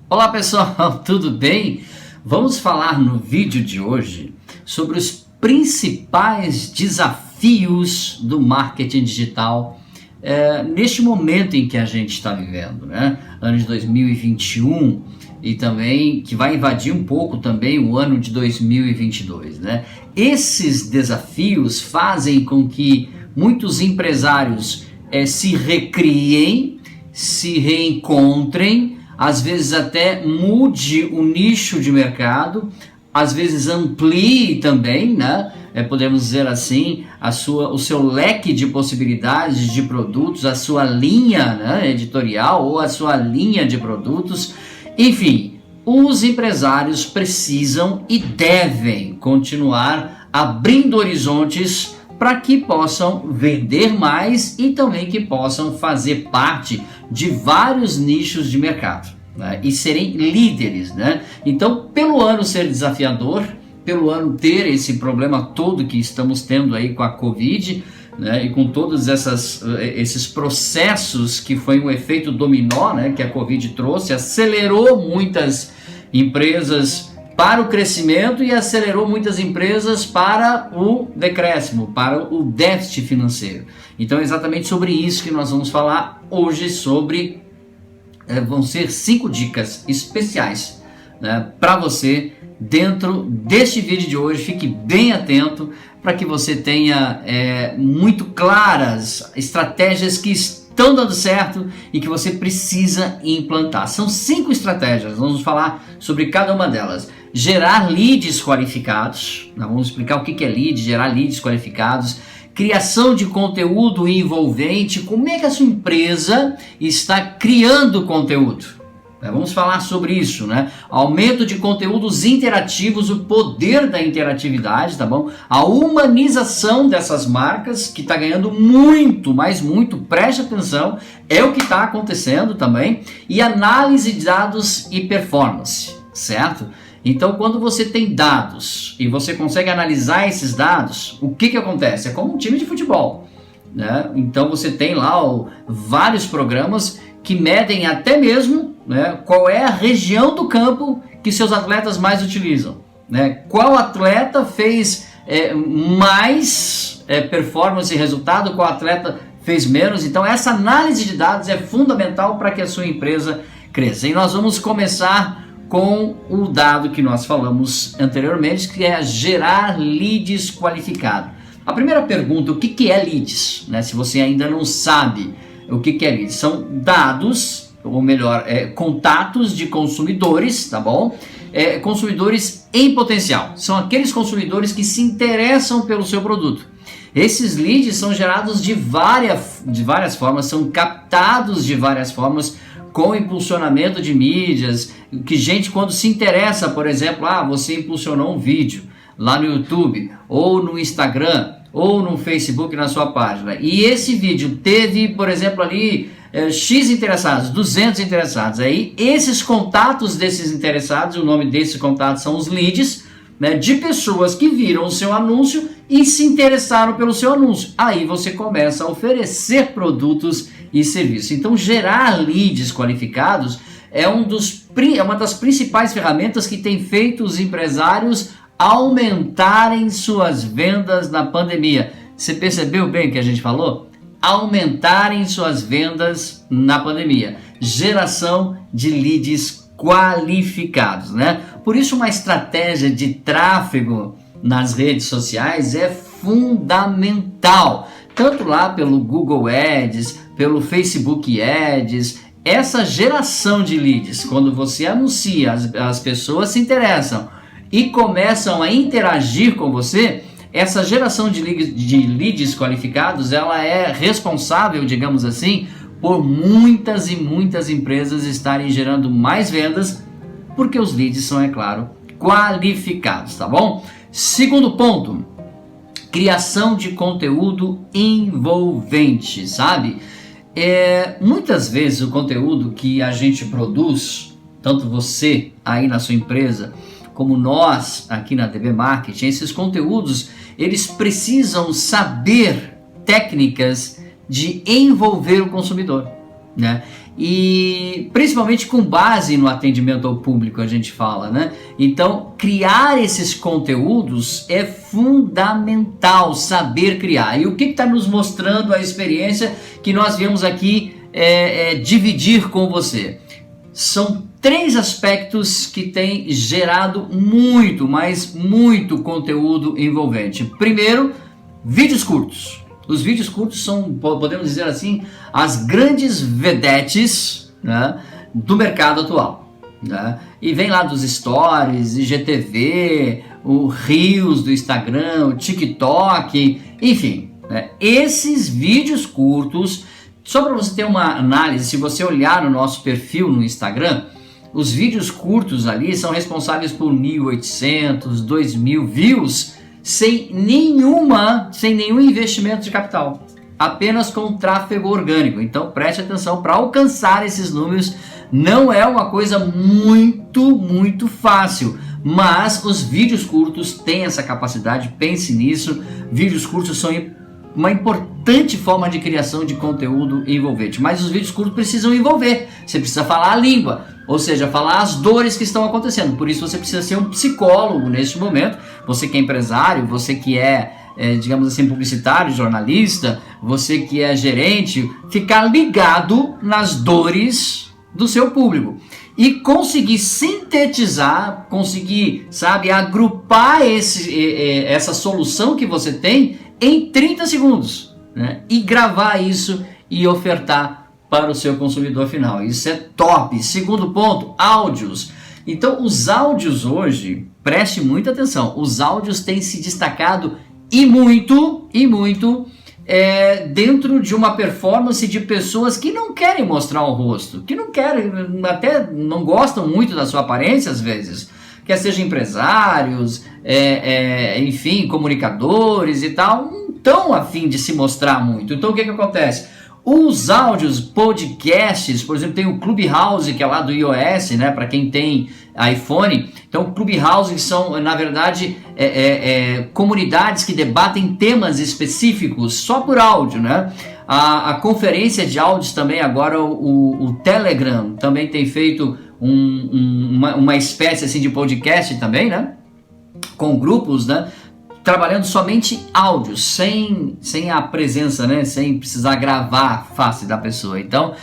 Olá pessoal, tudo bem? Vamos falar no vídeo de hoje sobre os principais desafios do marketing digital neste momento em que a gente está vivendo, né? Ano de 2021 e também que vai invadir um pouco também o ano de 2022, né? Esses desafios fazem com que muitos empresários se recriem, se reencontrem, às vezes até mude o nicho de mercado, às vezes amplie também, né? Podemos dizer assim, o seu leque de possibilidades de produtos, a sua linha, né, editorial ou a sua linha de produtos. Enfim, os empresários precisam e devem continuar abrindo horizontes para que possam vender mais e também que possam fazer parte de vários nichos de mercado, né? E serem líderes, né? Então, pelo ano ser desafiador, pelo ano ter esse problema todo que estamos tendo aí com a Covid, né? E com todos esses processos que foi um efeito dominó, né? Que a Covid trouxe, acelerou muitas empresas para o crescimento e acelerou muitas empresas para o decréscimo, para o déficit financeiro. Então é exatamente sobre isso que nós vamos falar hoje, vão ser 5 dicas especiais, né, para você dentro deste vídeo de hoje. Fique bem atento para que você tenha muito claras estratégias que estão dando certo e que você precisa implantar. São 5 estratégias, vamos falar sobre cada uma delas. Gerar leads qualificados, nós vamos explicar o que é lead, gerar leads qualificados. Criação de conteúdo envolvente, como é que a sua empresa está criando conteúdo? Vamos falar sobre isso, né? Aumento de conteúdos interativos, o poder da interatividade, tá bom? A humanização dessas marcas, que está ganhando muito, mas muito, preste atenção, é o que está acontecendo também. E análise de dados e performance, certo? Então, quando você tem dados e você consegue analisar esses dados, o que acontece? É como um time de futebol, né? Então, você tem lá vários programas que medem até mesmo, né, qual é a região do campo que seus atletas mais utilizam, né? Qual atleta fez mais performance e resultado, qual atleta fez menos. Então, essa análise de dados é fundamental para que a sua empresa cresça. E nós vamos começar com o dado que nós falamos anteriormente, que é gerar leads qualificados. A primeira pergunta, o que é leads? Né? Se você ainda não sabe o que é leads, são dados, ou melhor, contatos de consumidores, tá bom? Consumidores em potencial, são aqueles consumidores que se interessam pelo seu produto. Esses leads são gerados de várias formas, são captados de várias formas, com impulsionamento de mídias, que gente quando se interessa, por exemplo, você impulsionou um vídeo lá no YouTube, ou no Instagram, ou no Facebook na sua página, e esse vídeo teve, por exemplo, ali X interessados, 200 interessados, aí esses contatos desses interessados, o nome desses contatos são os leads, né, de pessoas que viram o seu anúncio e se interessaram pelo seu anúncio. Aí você começa a oferecer produtos e serviços. Então, gerar leads qualificados é uma das principais ferramentas que tem feito os empresários aumentarem suas vendas na pandemia. Você percebeu bem o que a gente falou? Aumentarem suas vendas na pandemia. Geração de leads qualificados, né? Por isso, uma estratégia de tráfego nas redes sociais é fundamental. Tanto lá pelo Google Ads, pelo Facebook Ads, essa geração de leads, quando você anuncia, as pessoas se interessam e começam a interagir com você, essa geração de leads qualificados, ela é responsável, digamos assim, por muitas e muitas empresas estarem gerando mais vendas, porque os leads são, é claro, qualificados, tá bom? Segundo ponto, criação de conteúdo envolvente, sabe? Muitas vezes o conteúdo que a gente produz, tanto você aí na sua empresa, como nós aqui na DB Marketing, esses conteúdos, eles precisam saber técnicas de envolver o consumidor, né? e principalmente com base no atendimento ao público, a gente fala, né? Então, criar esses conteúdos é fundamental, saber criar. E o que está nos mostrando a experiência que nós viemos aqui dividir com você? São 3 aspectos que têm gerado muito, mas muito conteúdo envolvente. Primeiro, vídeos curtos. Os vídeos curtos são, podemos dizer assim, as grandes vedetes, né, do mercado atual, né? E vem lá dos stories, IGTV, o Reels do Instagram, o TikTok, enfim, né? Esses vídeos curtos, só para você ter uma análise, se você olhar no nosso perfil no Instagram, os vídeos curtos ali são responsáveis por 1.800, 2.000 views, sem nenhum investimento de capital, apenas com tráfego orgânico. Então preste atenção, para alcançar esses números não é uma coisa muito fácil, mas os vídeos curtos têm essa capacidade, pense nisso. Vídeos curtos são uma importante forma de criação de conteúdo envolvente, mas os vídeos curtos precisam envolver, você precisa falar a língua, ou seja, falar as dores que estão acontecendo. Por isso você precisa ser um psicólogo neste momento, você que é empresário, você que digamos assim, publicitário, jornalista, você que é gerente, ficar ligado nas dores do seu público e conseguir sintetizar, conseguir, sabe, agrupar essa solução que você tem em 30 segundos, né? E gravar isso e ofertar para o seu consumidor final. Isso é top. Segundo ponto, áudios. Então, os áudios hoje, preste muita atenção, os áudios têm se destacado e muito dentro de uma performance de pessoas que não querem mostrar o rosto, que não querem, até não gostam muito da sua aparência às vezes, quer seja empresários, enfim, comunicadores e tal, não estão a fim de se mostrar muito. Então o que acontece? Os áudios, podcasts, por exemplo, tem o Clubhouse, que é lá do iOS, né, para quem tem iPhone. Então o Clubhouse são, na verdade, comunidades que debatem temas específicos só por áudio, né? A conferência de áudios também, agora o Telegram também tem feito uma espécie assim de podcast também, né? Com grupos, né? Trabalhando somente áudios, sem a presença, né? Sem precisar gravar a face da pessoa. Então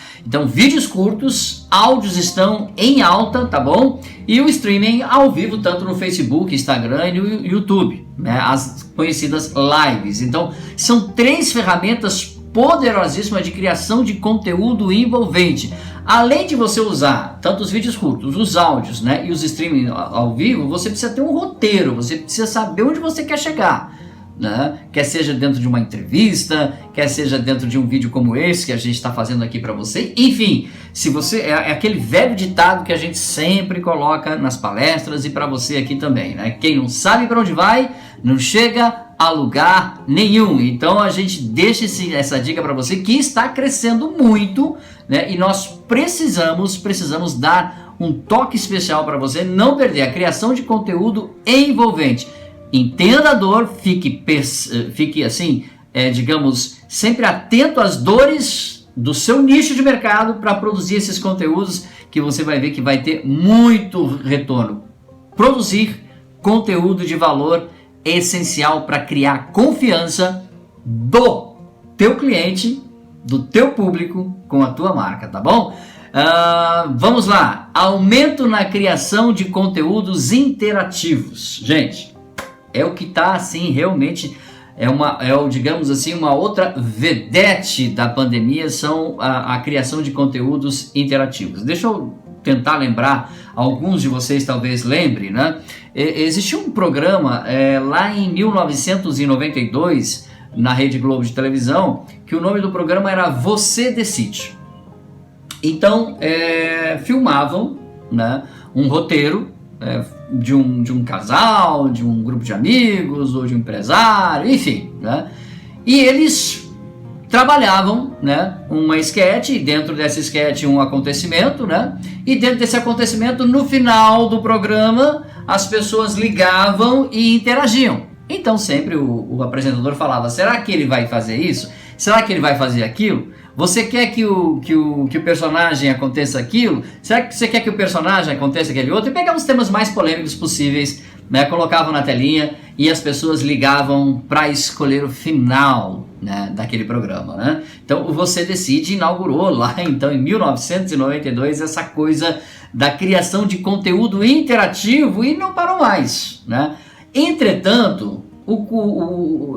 vídeos curtos, áudios estão em alta, tá bom? E o streaming ao vivo, tanto no Facebook, Instagram e no YouTube, né? As conhecidas lives. Então são 3 ferramentas poderosíssimas de criação de conteúdo envolvente. Além de você usar tanto os vídeos curtos, os áudios, né, e os streaming ao vivo, você precisa ter um roteiro, você precisa saber onde você quer chegar, né? Quer seja dentro de uma entrevista, quer seja dentro de um vídeo como esse que a gente está fazendo aqui para você. Enfim, se você é aquele velho ditado que a gente sempre coloca nas palestras e para você aqui também, né? Quem não sabe para onde vai, não chega a lugar nenhum. Então a gente deixa essa dica para você que está crescendo muito, né? E nós precisamos dar um toque especial para você não perder a criação de conteúdo envolvente. Entenda a dor, fique assim, digamos, sempre atento às dores do seu nicho de mercado para produzir esses conteúdos que você vai ver que vai ter muito retorno. Produzir conteúdo de valor é essencial para criar confiança do teu cliente, do teu público com a tua marca, tá bom? Vamos lá, aumento na criação de conteúdos interativos. Gente, é o que está assim, realmente digamos assim, uma outra vedete da pandemia, são a criação de conteúdos interativos. Deixa eu tentar lembrar, alguns de vocês talvez lembrem, né? Existiu um programa lá em 1992, na Rede Globo de televisão, que o nome do programa era Você Decide. Então, filmavam, né, um roteiro de um casal, de um grupo de amigos, ou de um empresário, enfim, né? E eles trabalhavam, né, uma esquete, e dentro dessa esquete um acontecimento, né? E dentro desse acontecimento, no final do programa, as pessoas ligavam e interagiam. Então sempre o apresentador falava, será que ele vai fazer isso? Será que ele vai fazer aquilo? Você quer que o personagem aconteça aquilo? Será que você quer que o personagem aconteça aquele outro? E pegava os temas mais polêmicos possíveis, né? Colocavam na telinha e as pessoas ligavam para escolher o final, né, daquele programa, né? Então Você Decide inaugurou lá então em 1992 essa coisa da criação de conteúdo interativo e não parou mais, né? Entretanto,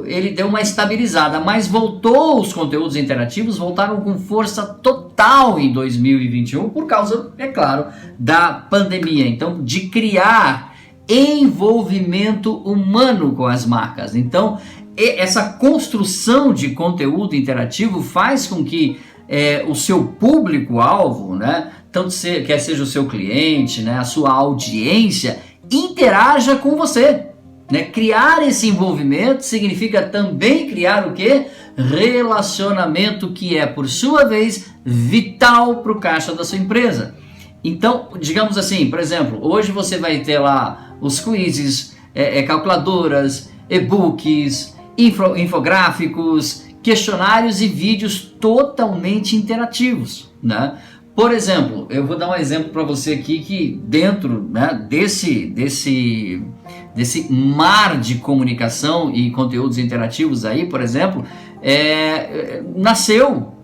ele deu uma estabilizada, mas os conteúdos interativos voltaram com força total em 2021 por causa, é claro, da pandemia. Então, de criar envolvimento humano com as marcas. Então, essa construção de conteúdo interativo faz com que o seu público-alvo, né, tanto quer seja o seu cliente, né, a sua audiência, interaja com você. Né? Criar esse envolvimento significa também criar o quê? Relacionamento, que é, por sua vez, vital para o caixa da sua empresa. Então, digamos assim, por exemplo, hoje você vai ter lá os quizzes, calculadoras, e-books, infográficos, questionários e vídeos totalmente interativos, né? Por exemplo, eu vou dar um exemplo para você aqui que dentro, né, desse mar de comunicação e conteúdos interativos aí, por exemplo, nasceu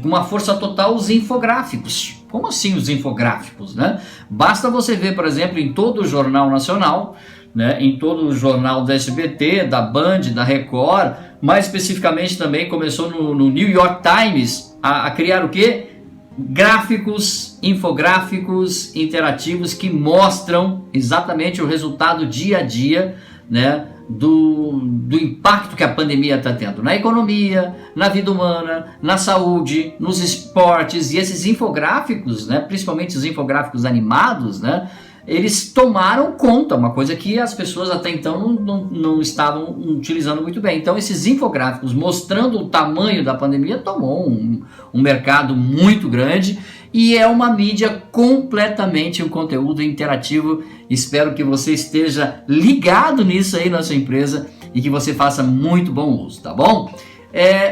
com uma força total os infográficos. Como assim os infográficos, né? Basta você ver, por exemplo, em todo o Jornal Nacional, né, em todo o jornal da SBT, da Band, da Record, mais especificamente também começou no New York Times a criar o quê? Gráficos, infográficos interativos que mostram exatamente o resultado dia a dia, né, do impacto que a pandemia está tendo na economia, na vida humana, na saúde, nos esportes. E esses infográficos, né, principalmente os infográficos animados, né, eles tomaram conta, uma coisa que as pessoas até então não estavam utilizando muito bem. Então esses infográficos mostrando o tamanho da pandemia tomou um mercado muito grande e é uma mídia completamente um conteúdo interativo. Espero que você esteja ligado nisso aí na sua empresa e que você faça muito bom uso, tá bom?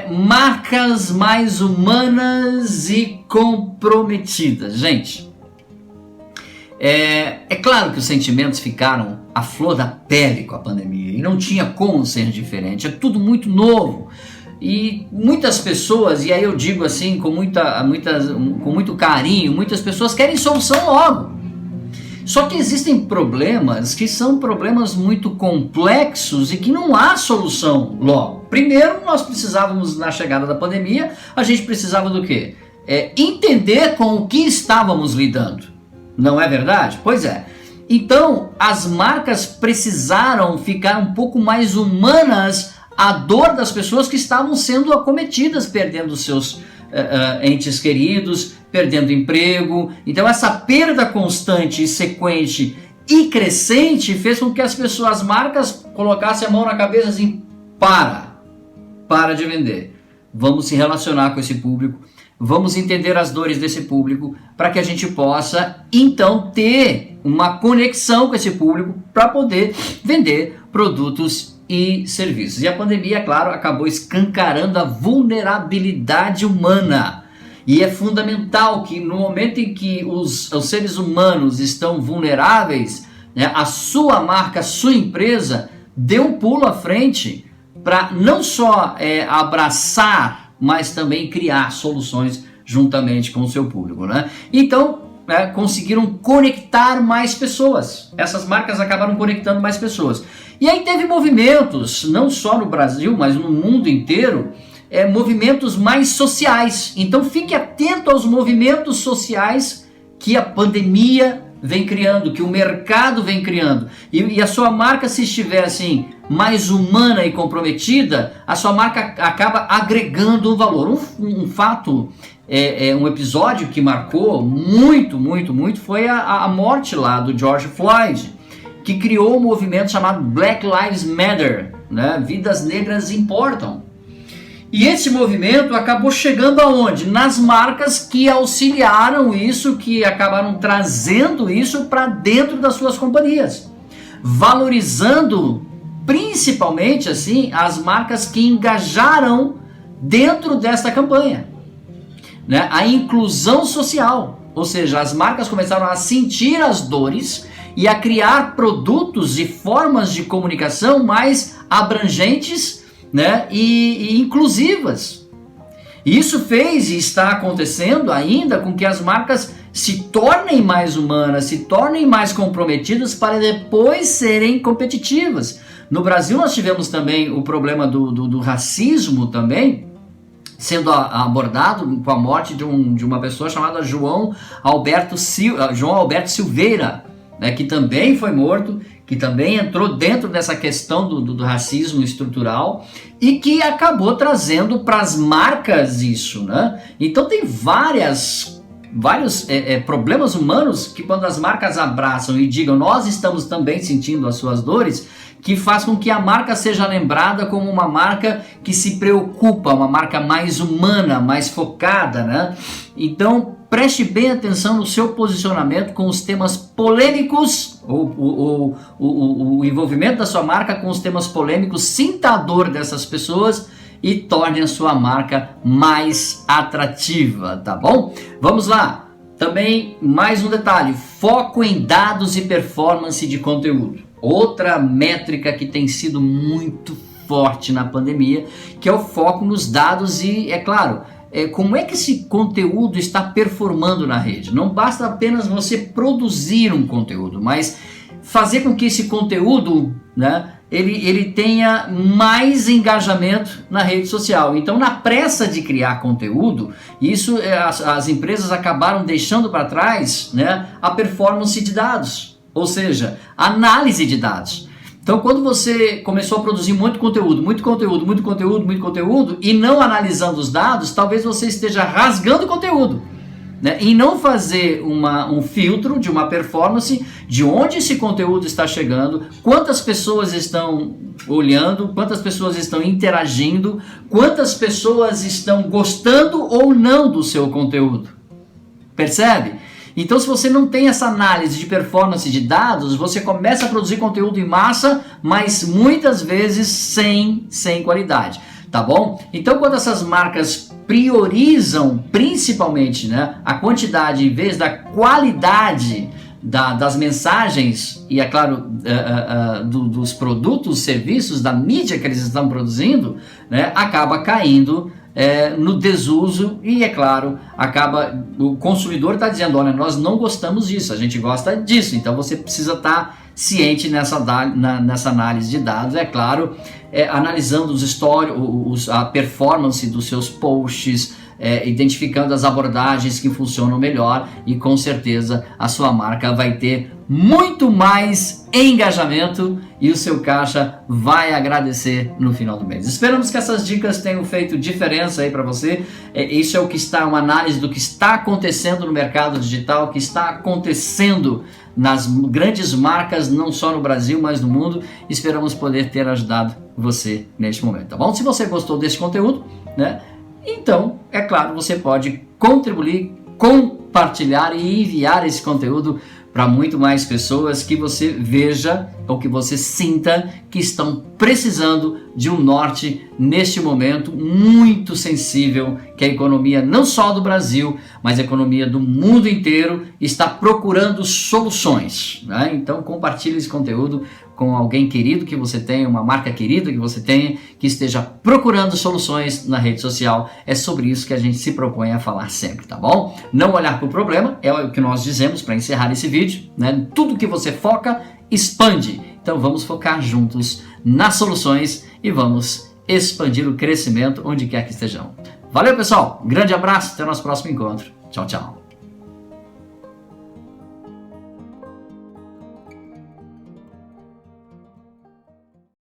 Marcas mais humanas e comprometidas. Gente, é claro que os sentimentos ficaram à flor da pele com a pandemia e não tinha como ser diferente, é tudo muito novo e muitas pessoas, e aí eu digo assim com muito carinho, muitas pessoas querem solução logo. Só que existem problemas que são problemas muito complexos e que não há solução logo. Primeiro, nós precisávamos, na chegada da pandemia, a gente precisava do quê? Entender com o que estávamos lidando. Não é verdade? Pois é. Então, as marcas precisaram ficar um pouco mais humanas à dor das pessoas que estavam sendo acometidas, perdendo seus entes queridos, perdendo emprego. Então, essa perda constante e sequente e crescente fez com que as marcas colocassem a mão na cabeça assim, para de vender. Vamos se relacionar com esse público. Vamos entender as dores desse público para que a gente possa, então, ter uma conexão com esse público para poder vender produtos e serviços. E a pandemia, claro, acabou escancarando a vulnerabilidade humana. E é fundamental que no momento em que os seres humanos estão vulneráveis, né, a sua marca, a sua empresa, dê um pulo à frente para não só abraçar, mas também criar soluções juntamente com o seu público, né? Então, conseguiram conectar mais pessoas. Essas marcas acabaram conectando mais pessoas. E aí teve movimentos, não só no Brasil, mas no mundo inteiro, movimentos mais sociais. Então fique atento aos movimentos sociais que a pandemia vem criando, que o mercado vem criando. E a sua marca, se estiver assim, mais humana e comprometida, a sua marca acaba agregando um valor. Um fato, um episódio que marcou muito, muito, muito foi a morte lá do George Floyd, que criou um movimento chamado Black Lives Matter, né? Vidas negras importam. E esse movimento acabou chegando aonde? Nas marcas que auxiliaram isso, que acabaram trazendo isso para dentro das suas companhias, valorizando principalmente assim as marcas que engajaram dentro desta campanha. né, a inclusão social, ou seja, as marcas começaram a sentir as dores e a criar produtos e formas de comunicação mais abrangentes, né, e inclusivas. Isso fez e está acontecendo ainda com que as marcas se tornem mais humanas, se tornem mais comprometidas para depois serem competitivas. No Brasil nós tivemos também o problema do racismo também, sendo abordado com a morte de uma pessoa chamada João Alberto Silveira, né, que também foi morto, que também entrou dentro dessa questão do racismo estrutural e que acabou trazendo para as marcas isso, né? Então tem vários problemas humanos que quando as marcas abraçam e digam nós estamos também sentindo as suas dores, que faz com que a marca seja lembrada como uma marca que se preocupa, uma marca mais humana, mais focada, né? Então preste bem atenção no seu posicionamento com os temas polêmicos, o envolvimento da sua marca com os temas polêmicos, sinta a dor dessas pessoas e torne a sua marca mais atrativa, tá bom? Vamos lá, também mais um detalhe, foco em dados e performance de conteúdo. Outra métrica que tem sido muito forte na pandemia, que é o foco nos dados e, é claro, como é que esse conteúdo está performando na rede. Não basta apenas você produzir um conteúdo, mas fazer com que esse conteúdo, né, ele tenha mais engajamento na rede social. Então, na pressa de criar conteúdo, isso as empresas acabaram deixando para trás, né, a performance de dados, ou seja, a análise de dados. Então, quando você começou a produzir muito conteúdo e não analisando os dados, talvez você esteja rasgando conteúdo, né? E não fazer um filtro de uma performance de onde esse conteúdo está chegando, quantas pessoas estão olhando, quantas pessoas estão interagindo, quantas pessoas estão gostando ou não do seu conteúdo. Percebe? Então, se você não tem essa análise de performance de dados, você começa a produzir conteúdo em massa, mas muitas vezes sem qualidade, tá bom? Então, quando essas marcas priorizam principalmente, né, a quantidade em vez da qualidade das mensagens e, é claro, dos produtos, serviços, da mídia que eles estão produzindo, né, acaba caindo no desuso e, é claro, o consumidor está dizendo, olha, nós não gostamos disso, a gente gosta disso, então você precisa estar ciente nessa análise de dados, é claro, analisando a performance dos seus posts, identificando as abordagens que funcionam melhor e com certeza a sua marca vai ter muito mais engajamento e o seu caixa vai agradecer no final do mês. Esperamos que essas dicas tenham feito diferença aí para você. Isso é uma análise do que está acontecendo no mercado digital, que está acontecendo nas grandes marcas, não só no Brasil, mas no mundo. Esperamos poder ter ajudado você neste momento, tá bom? Se você gostou desse conteúdo, né? Então, é claro, você pode contribuir, compartilhar e enviar esse conteúdo para muito mais pessoas que você veja ou que você sinta que estão precisando de um norte neste momento muito sensível, que a economia não só do Brasil, mas a economia do mundo inteiro está procurando soluções, né? Então compartilhe esse conteúdo com alguém querido que você tenha, uma marca querida que você tenha, que esteja procurando soluções na rede social. É sobre isso que a gente se propõe a falar sempre, tá bom? Não olhar para o problema, é o que nós dizemos para encerrar esse vídeo, né? Tudo que você foca, expande. Então vamos focar juntos nas soluções e vamos expandir o crescimento onde quer que estejamos. Valeu, pessoal. Grande abraço. Até o nosso próximo encontro. Tchau, tchau.